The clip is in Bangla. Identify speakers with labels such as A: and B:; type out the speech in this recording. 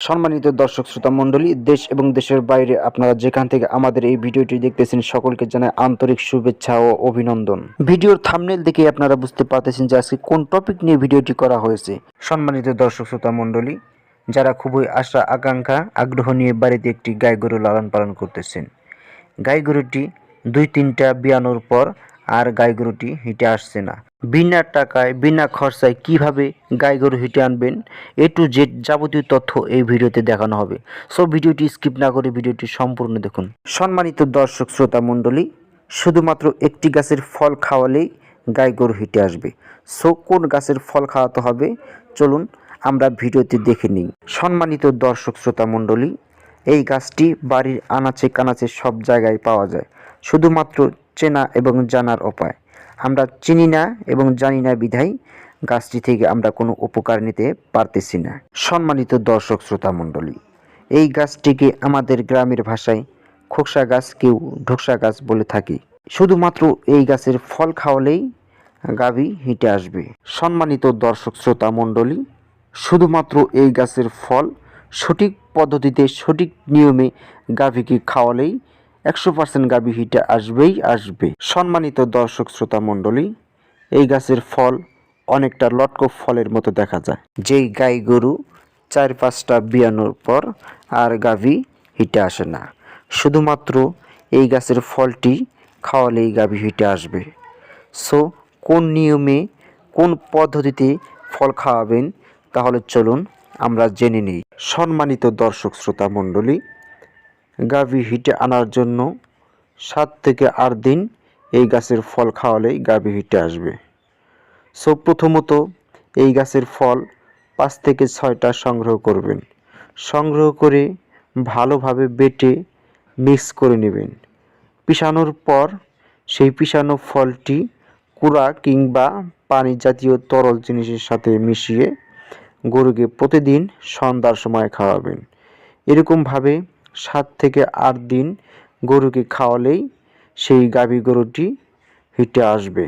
A: সম্মানিত দর্শক শ্রোতা মণ্ডলী, দেশ এবং দেশের বাইরে আপনারা যেখান থেকে আমাদের এই ভিডিওটি দেখতেছেন সকলকে জানাই আন্তরিক শুভেচ্ছা ও অভিনন্দন। ভিডিওর থাম্বনেল দেখে আপনারা বুঝতে পারতেছেন যে আজকে কোন টপিক নিয়ে ভিডিওটি করা হয়েছে। সম্মানিত দর্শক শ্রোতা মণ্ডলী, যারা খুবই আশা আকাঙ্ক্ষা আগ্রহ নিয়ে বাড়িতে একটি গাই গরু লালন পালন করতেছেন, গাই গরুটি 2-3টা বিয়ানোর পর আর গাই গরুটি হিটে আসছে না। বিনা টাকায় বিনা খরচায় কিভাবে গাই গরু হিটে আনবেন, এ টু জেড যাবতীয় তথ্য এই ভিডিওতে দেখানো হবে। সো ভিডিওটি স্কিপ না করে ভিডিওটি সম্পূর্ণ দেখুন। সম্মানিত দর্শক শ্রোতা মণ্ডলী, শুধুমাত্র একটি গাছের ফল খাওয়ালেই গাই গরু হিটে আসবে। সো কোন গাছের ফল খাওয়াতে হবে চলুন আমরা ভিডিওতে দেখে নিই। সম্মানিত দর্শক শ্রোতা মণ্ডলী, এই গাছটি বাড়ির আনাচে কানাচে সব জায়গায় পাওয়া যায়, শুধুমাত্র চেনা এবং জানার উপায়। আমরা চিনি না এবং জানি না বিধায় গাছটি থেকে আমরা কোনো উপকার নিতে পারতেছি না। সম্মানিত দর্শক শ্রোতা মণ্ডলী, এই গাছটিকে আমাদের গ্রামের ভাষায় খোকসা গাছ, কেউ ঢোকসা গাছ বলে থাকি। শুধুমাত্র এই গাছের ফল খাওয়ালেই গাভী হিটে আসবে। সম্মানিত দর্শক শ্রোতা মণ্ডলী, শুধুমাত্র এই গাছের ফল সঠিক পদ্ধতিতে সঠিক নিয়মে গাভীকে খাওয়ালেই 100% গাভী হিটে আসবেই আসবে। সম্মানিত দর্শক শ্রোতা মণ্ডলী, এই গাছের ফল অনেকটা লটকো ফলের মতো দেখা যায়। যেই গাই গরু 4-5টা বিয়ানোর পর আর গাভী হিটে আসে না, শুধুমাত্র এই গাছের ফলটি খাওয়ালেই গাভী হিটে আসবে। সো কোন নিয়মে কোন পদ্ধতিতে ফল খাওয়াবেন তাহলে চলুন আমরা জেনে নিই। সম্মানিত দর্শক শ্রোতা মণ্ডলী, গাভী হিটে আনার জন্য 7 থেকে 8 দিন এই গাছের ফল খাওয়ালেই গাভী হিটে আসবে। সো প্রথমত এই গাছের ফল 5 থেকে 6টা সংগ্রহ করবেন। সংগ্রহ করে ভালোভাবে বেটে মিক্স করে নেবেন। পিষানোর পর সেই পিষানো ফলটি কুড়া কিংবা পানি জাতীয় তরল জিনিসের সাথে মিশিয়ে গরুকে প্রতিদিন সন্ধ্যার সময় খাওয়াবেন। এরকমভাবে 7 থেকে 8 দিন গরুকে খাওয়ালেই সেই গাভী গরুটি হিটে আসবে।